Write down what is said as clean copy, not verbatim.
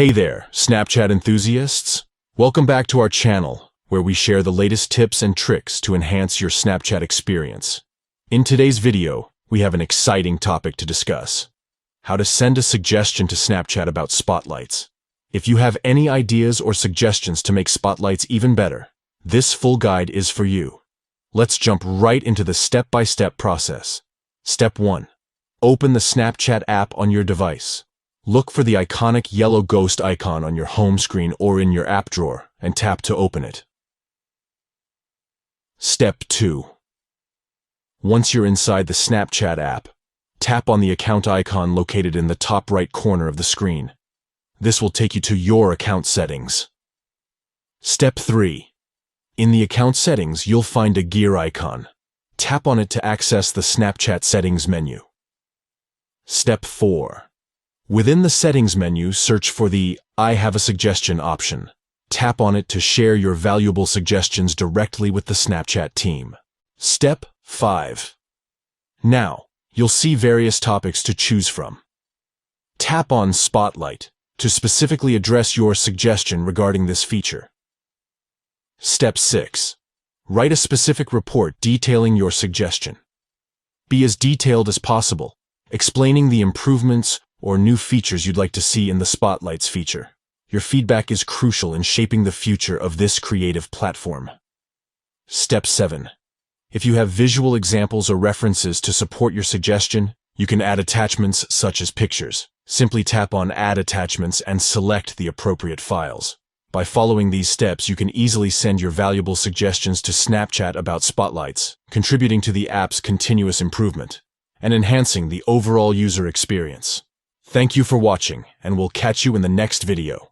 Hey there, Snapchat enthusiasts! Welcome back to our channel, where we share the latest tips and tricks to enhance your Snapchat experience. In today's video, we have an exciting topic to discuss: how to send a suggestion to Snapchat about spotlights. If you have any ideas or suggestions to make spotlights even better, this full guide is for you. Let's jump right into the step-by-step process. Step 1. Open the Snapchat app on your device. Look for the iconic yellow ghost icon on your home screen or in your app drawer and tap to open it. Step 2. Once you're inside the Snapchat app, tap on the account icon located in the top right corner of the screen. This will take you to your account settings. Step 3. In the account settings, you'll find a gear icon. Tap on it to access the Snapchat settings menu. Step 4. Within the settings menu, search for the I have a suggestion option. Tap on it to share your valuable suggestions directly with the Snapchat team. Step 5. Now, you'll see various topics to choose from. Tap on Spotlight to specifically address your suggestion regarding this feature. Step 6. Write a specific report detailing your suggestion. Be as detailed as possible, explaining the improvements or new features you'd like to see in the Spotlights feature. Your feedback is crucial in shaping the future of this creative platform. Step 7. If you have visual examples or references to support your suggestion, you can add attachments such as pictures. Simply tap on Add Attachments and select the appropriate files. By following these steps, you can easily send your valuable suggestions to Snapchat about spotlights, contributing to the app's continuous improvement and enhancing the overall user experience. Thank you for watching, and we'll catch you in the next video.